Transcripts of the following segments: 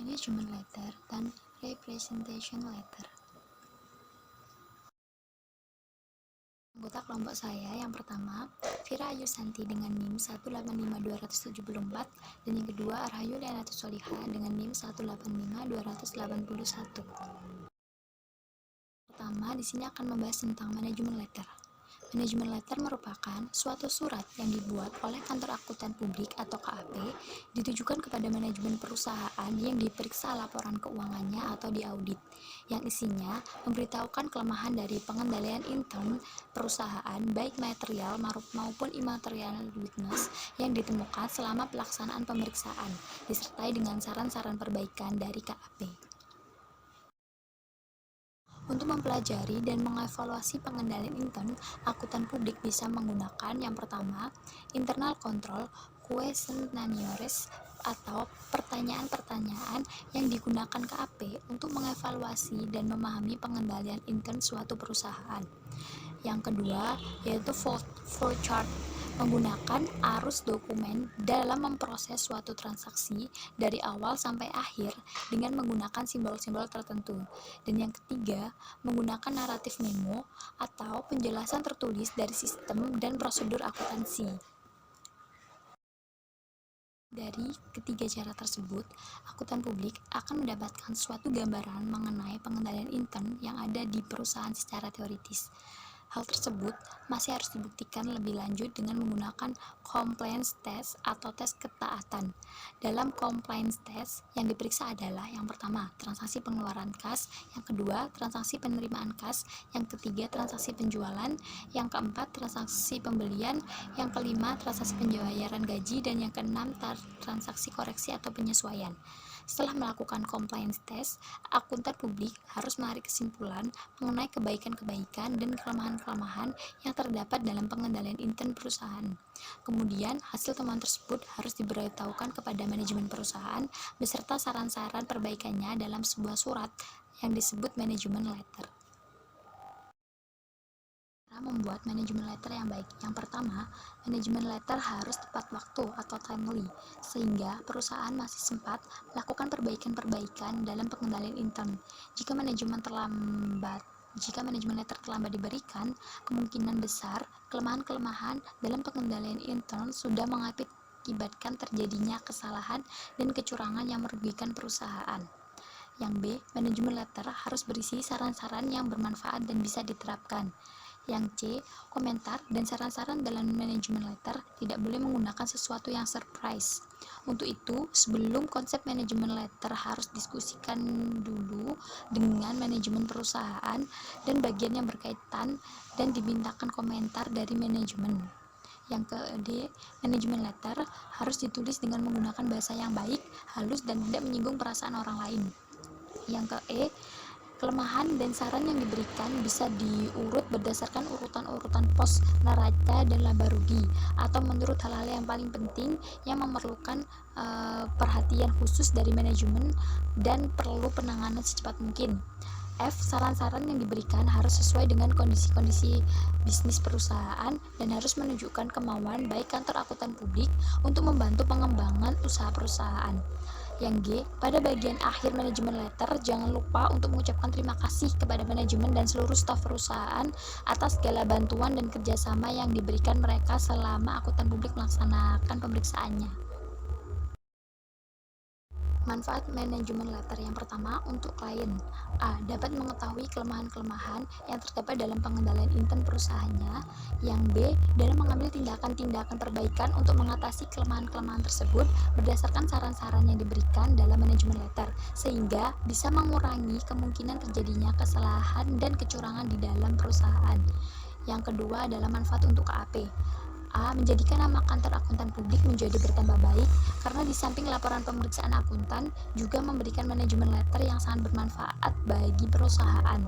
Management Letter, dan Representation Letter. Anggota kelompok saya yang pertama, Vira Ayu Santi dengan NIM 185274, dan yang kedua Arhayu Lianatu Soliha dengan NIM 185281. Pertama, di sini akan membahas tentang manajemen letter. Manajemen letter merupakan suatu surat yang dibuat oleh kantor akuntan publik atau KAP ditujukan kepada manajemen perusahaan yang diperiksa laporan keuangannya atau diaudit, yang isinya memberitahukan kelemahan dari pengendalian intern perusahaan baik material maupun immaterial weakness yang ditemukan selama pelaksanaan pemeriksaan, disertai dengan saran-saran perbaikan dari KAP. Untuk mempelajari dan mengevaluasi pengendalian intern, akuntan publik bisa menggunakan yang pertama, internal control questionnaires atau pertanyaan-pertanyaan yang digunakan KAP untuk mengevaluasi dan memahami pengendalian intern suatu perusahaan. Yang kedua, yaitu flowchart, menggunakan arus dokumen dalam memproses suatu transaksi dari awal sampai akhir dengan menggunakan simbol-simbol tertentu. Dan yang ketiga, menggunakan naratif memo atau penjelasan tertulis dari sistem dan prosedur akuntansi. Dari ketiga cara tersebut, akuntan publik akan mendapatkan suatu gambaran mengenai pengendalian intern yang ada di perusahaan secara teoritis. Hal tersebut masih harus dibuktikan lebih lanjut dengan menggunakan compliance test atau tes ketaatan. Dalam compliance test, yang diperiksa adalah yang pertama, transaksi pengeluaran kas, yang kedua, transaksi penerimaan kas, yang ketiga, transaksi penjualan, yang keempat, transaksi pembelian, yang kelima, transaksi pembayaran gaji, dan yang keenam, transaksi koreksi atau penyesuaian. Setelah melakukan compliance test, akuntan publik harus menarik kesimpulan mengenai kebaikan-kebaikan dan kelemahan-kelemahan yang terdapat dalam pengendalian intern perusahaan. Kemudian, hasil temuan tersebut harus diberitahukan kepada manajemen perusahaan beserta saran-saran perbaikannya dalam sebuah surat yang disebut manajemen letter. Membuat manajemen letter yang baik. Yang pertama, manajemen letter harus tepat waktu atau timely, sehingga perusahaan masih sempat melakukan perbaikan-perbaikan dalam pengendalian intern. Jika manajemen letter terlambat diberikan, kemungkinan besar kelemahan-kelemahan dalam pengendalian intern sudah mengakibatkan terjadinya kesalahan dan kecurangan yang merugikan perusahaan. Yang B, manajemen letter harus berisi saran-saran yang bermanfaat dan bisa diterapkan. Yang C, komentar dan saran-saran dalam manajemen letter tidak boleh menggunakan sesuatu yang surprise. Untuk itu, sebelum konsep manajemen letter harus diskusikan dulu dengan manajemen perusahaan dan bagian yang berkaitan dan dimintakan komentar dari manajemen. Yang ke-D, manajemen letter harus ditulis dengan menggunakan bahasa yang baik, halus, dan tidak menyinggung perasaan orang lain. Yang ke-E, kelemahan dan saran yang diberikan bisa diurut berdasarkan urutan-urutan pos neraca dan laba rugi, atau menurut hal-hal yang paling penting yang memerlukan perhatian khusus dari manajemen dan perlu penanganan secepat mungkin. F, saran-saran yang diberikan harus sesuai dengan kondisi-kondisi bisnis perusahaan dan harus menunjukkan kemauan baik kantor akuntan publik untuk membantu pengembangan usaha perusahaan. Yang G, pada bagian akhir manajemen letter, jangan lupa untuk mengucapkan terima kasih kepada manajemen dan seluruh staf perusahaan atas segala bantuan dan kerjasama yang diberikan mereka selama akuntan publik melaksanakan pemeriksaannya. Manfaat manajemen letter yang pertama untuk klien. A, dapat mengetahui kelemahan-kelemahan yang terdapat dalam pengendalian intern perusahaannya. Yang B, dalam mengambil tindakan-tindakan perbaikan untuk mengatasi kelemahan-kelemahan tersebut berdasarkan saran-saran yang diberikan dalam manajemen letter, sehingga bisa mengurangi kemungkinan terjadinya kesalahan dan kecurangan di dalam perusahaan. Yang kedua adalah manfaat untuk KAP. A, menjadikan nama kantor akuntan publik menjadi bertambah baik karena di samping laporan pemeriksaan akuntan juga memberikan manajemen letter yang sangat bermanfaat bagi perusahaan.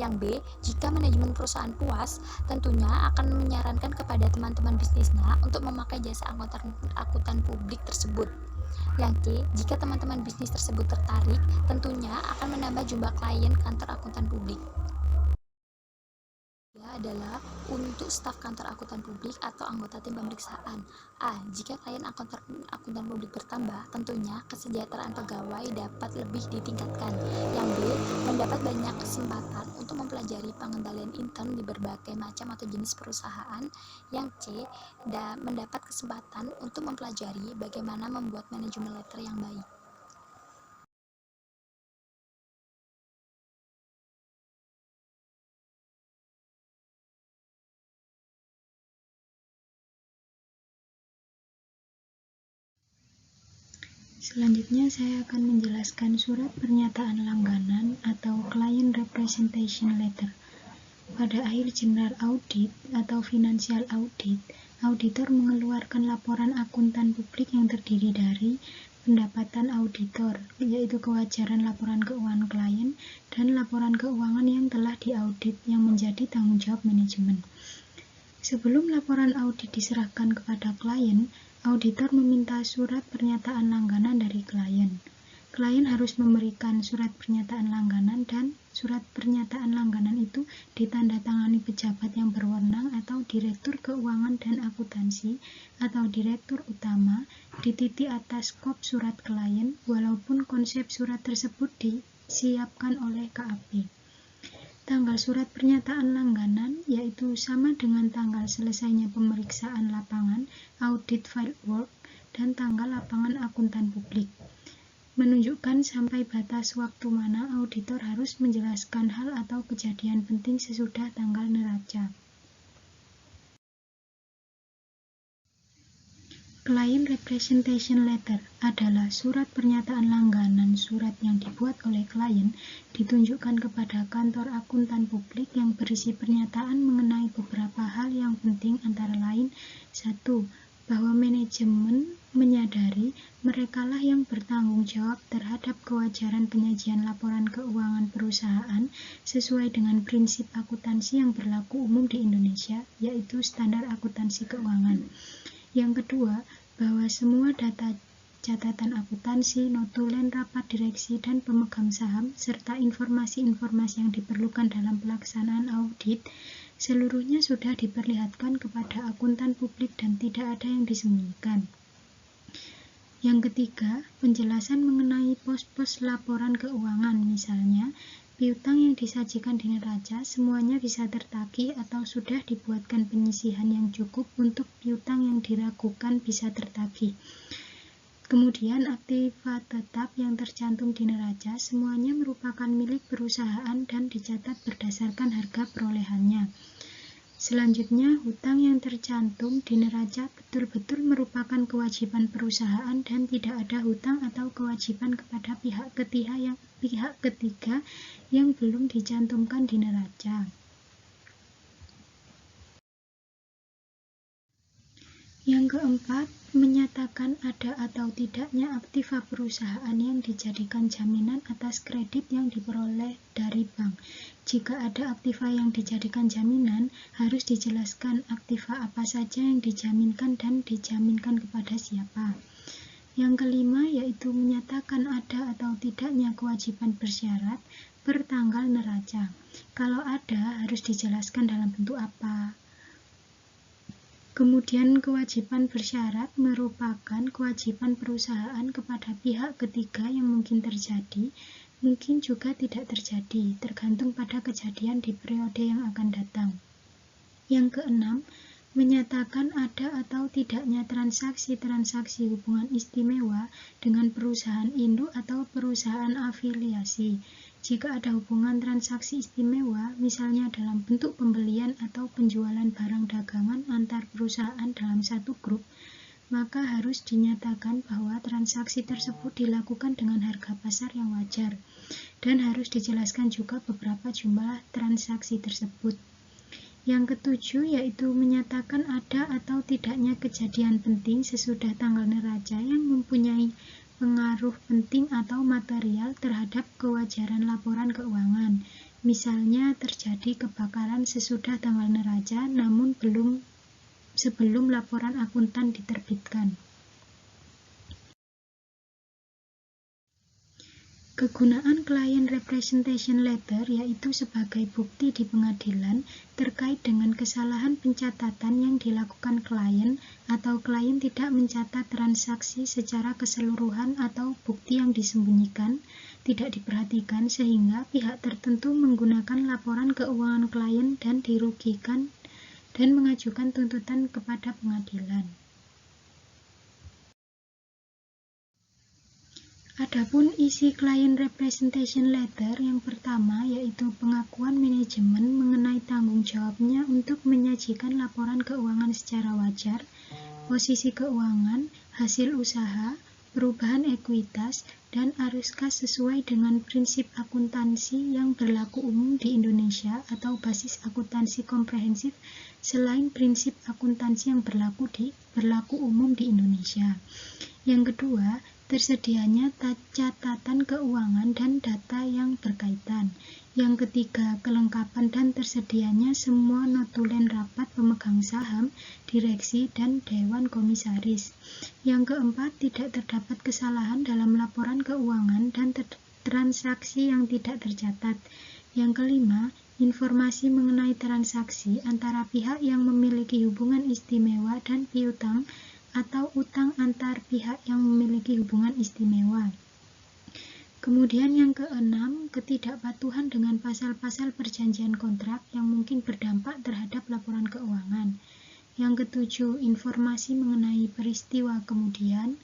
Yang B, jika manajemen perusahaan puas, tentunya akan menyarankan kepada teman-teman bisnisnya untuk memakai jasa akuntan publik tersebut. Yang C, jika teman-teman bisnis tersebut tertarik, tentunya akan menambah jumlah klien kantor akuntan publik. adalah untuk staf kantor akuntan publik atau anggota tim pemeriksaan. A. Jika klien akuntan publik bertambah, tentunya kesejahteraan pegawai dapat lebih ditingkatkan. Yang B. Mendapat banyak kesempatan untuk mempelajari pengendalian intern di berbagai macam atau jenis perusahaan. Yang C. Mendapat kesempatan untuk mempelajari bagaimana membuat manajemen letter yang baik. Selanjutnya saya akan menjelaskan surat pernyataan langganan atau Client Representation Letter. Pada akhir General Audit atau Financial Audit, auditor mengeluarkan laporan akuntan publik yang terdiri dari pendapatan auditor, yaitu kewajaran laporan keuangan klien, dan laporan keuangan yang telah diaudit yang menjadi tanggung jawab manajemen. Sebelum laporan audit diserahkan kepada klien, auditor meminta surat pernyataan langganan dari klien. Klien harus memberikan surat pernyataan langganan dan surat pernyataan langganan itu ditandatangani pejabat yang berwenang atau Direktur Keuangan dan Akuntansi atau Direktur Utama di titik atas kop surat klien walaupun konsep surat tersebut disiapkan oleh KAP. Tanggal surat pernyataan langganan yaitu sama dengan tanggal selesainya pemeriksaan lapangan, audit field work, dan tanggal lapangan akuntan publik. Menunjukkan sampai batas waktu mana auditor harus menjelaskan hal atau kejadian penting sesudah tanggal neraca. Client Representation Letter adalah surat pernyataan langganan surat yang dibuat oleh klien ditunjukkan kepada kantor akuntan publik yang berisi pernyataan mengenai beberapa hal yang penting antara lain 1. Bahwa manajemen menyadari merekalah yang bertanggung jawab terhadap kewajaran penyajian laporan keuangan perusahaan sesuai dengan prinsip akuntansi yang berlaku umum di Indonesia, yaitu standar akuntansi keuangan. Yang kedua, bahwa semua data catatan akuntansi, notulen rapat direksi dan pemegang saham, serta informasi-informasi yang diperlukan dalam pelaksanaan audit, seluruhnya sudah diperlihatkan kepada akuntan publik dan tidak ada yang disembunyikan. Yang ketiga, penjelasan mengenai pos-pos laporan keuangan, misalnya, piutang yang disajikan di neraca semuanya bisa tertagih atau sudah dibuatkan penyisihan yang cukup untuk piutang yang diragukan bisa tertagih. Kemudian aktiva tetap yang tercantum di neraca semuanya merupakan milik perusahaan dan dicatat berdasarkan harga perolehannya. Selanjutnya, hutang yang tercantum di neraca betul-betul merupakan kewajiban perusahaan dan tidak ada hutang atau kewajiban kepada pihak ketiga yang belum dicantumkan di neraca. Yang keempat, menyatakan ada atau tidaknya aktiva perusahaan yang dijadikan jaminan atas kredit yang diperoleh dari bank. Jika ada aktiva yang dijadikan jaminan, harus dijelaskan aktiva apa saja yang dijaminkan dan dijaminkan kepada siapa. Yang kelima, yaitu menyatakan ada atau tidaknya kewajiban bersyarat per tanggal neraca. Kalau ada, harus dijelaskan dalam bentuk apa. Kemudian kewajiban bersyarat merupakan kewajiban perusahaan kepada pihak ketiga yang mungkin terjadi, mungkin juga tidak terjadi, tergantung pada kejadian di periode yang akan datang. Yang keenam, menyatakan ada atau tidaknya transaksi-transaksi hubungan istimewa dengan perusahaan induk atau perusahaan afiliasi. Jika ada hubungan transaksi istimewa, misalnya dalam bentuk pembelian atau penjualan barang dagangan antar perusahaan dalam satu grup, maka harus dinyatakan bahwa transaksi tersebut dilakukan dengan harga pasar yang wajar, dan harus dijelaskan juga beberapa jumlah transaksi tersebut. Yang ketujuh, yaitu menyatakan ada atau tidaknya kejadian penting sesudah tanggal neraca yang mempunyai pengaruh penting atau material terhadap kewajaran laporan keuangan. Misalnya terjadi kebakaran sesudah tanggal neraca namun sebelum laporan akuntan diterbitkan. Kegunaan client representation letter yaitu sebagai bukti di pengadilan terkait dengan kesalahan pencatatan yang dilakukan klien atau klien tidak mencatat transaksi secara keseluruhan atau bukti yang disembunyikan, tidak diperhatikan sehingga pihak tertentu menggunakan laporan keuangan klien dan dirugikan dan mengajukan tuntutan kepada pengadilan. Adapun isi client representation letter yang pertama yaitu pengakuan manajemen mengenai tanggung jawabnya untuk menyajikan laporan keuangan secara wajar, posisi keuangan, hasil usaha, perubahan ekuitas, dan arus kas sesuai dengan prinsip akuntansi yang berlaku umum di Indonesia atau basis akuntansi komprehensif selain prinsip akuntansi yang berlaku umum di Indonesia. Yang kedua, tersedianya catatan keuangan dan data yang berkaitan. Yang ketiga, kelengkapan dan tersedianya semua notulen rapat pemegang saham, direksi, dan dewan komisaris. Yang keempat, tidak terdapat kesalahan dalam laporan keuangan dan transaksi yang tidak tercatat. Yang kelima, informasi mengenai transaksi antara pihak yang memiliki hubungan istimewa dan piutang atau utang antar pihak yang memiliki hubungan istimewa. Kemudian yang keenam, ketidakpatuhan dengan pasal-pasal perjanjian kontrak yang mungkin berdampak terhadap laporan keuangan. Yang ketujuh, informasi mengenai peristiwa kemudian.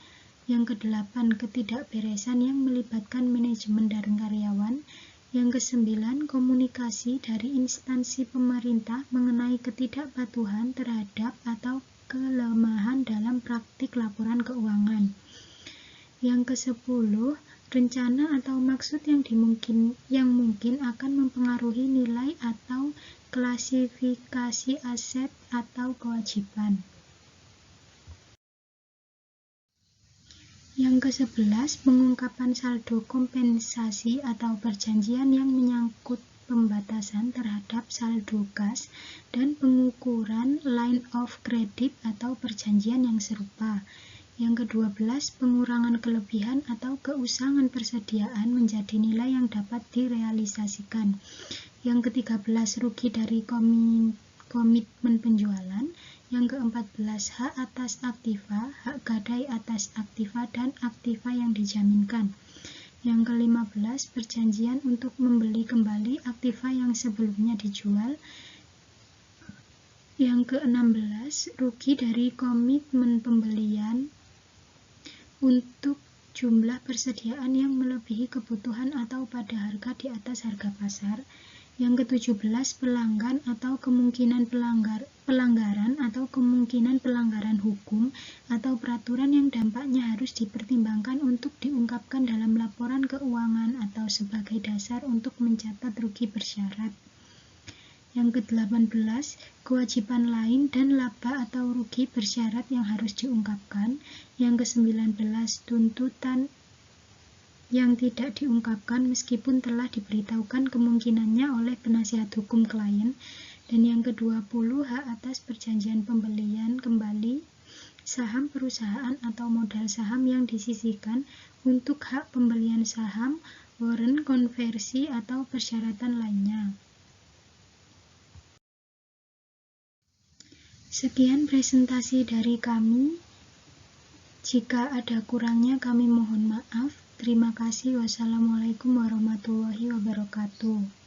Yang kedelapan, ketidakberesan yang melibatkan manajemen dan karyawan. Yang kesembilan, komunikasi dari instansi pemerintah mengenai ketidakpatuhan terhadap atau kelemahan dalam praktik laporan keuangan. Yang ke-10, rencana atau maksud yang mungkin akan mempengaruhi nilai atau klasifikasi aset atau kewajiban. Yang ke-11, pengungkapan saldo kompensasi atau perjanjian yang menyangkut pembatasan terhadap saldo kas dan pengukuran line of credit atau perjanjian yang serupa. Yang ke-12, pengurangan kelebihan atau keusangan persediaan menjadi nilai yang dapat direalisasikan. Yang ke-13, rugi dari komitmen penjualan. Yang ke-14, hak atas aktiva, hak gadai atas aktiva dan aktiva yang dijaminkan. Yang ke-15, perjanjian untuk membeli kembali aktiva yang sebelumnya dijual. Yang ke-16, rugi dari komitmen pembelian untuk jumlah persediaan yang melebihi kebutuhan atau pada harga di atas harga pasar. Yang ke-17, pelanggan atau kemungkinan pelanggaran atau kemungkinan pelanggaran hukum atau peraturan yang dampaknya harus dipertimbangkan untuk diungkapkan dalam laporan keuangan atau sebagai dasar untuk mencatat rugi bersyarat. Yang ke-18, kewajiban lain dan laba atau rugi bersyarat yang harus diungkapkan. Yang ke-19, tuntutan yang tidak diungkapkan meskipun telah diberitahukan kemungkinannya oleh penasihat hukum klien. Dan yang ke-20, hak atas perjanjian pembelian kembali saham perusahaan atau modal saham yang disisihkan untuk hak pembelian saham, warrant, konversi, atau persyaratan lainnya. Sekian presentasi dari kami. Jika ada kurangnya kami mohon maaf. Terima kasih. Wassalamualaikum warahmatullahi wabarakatuh.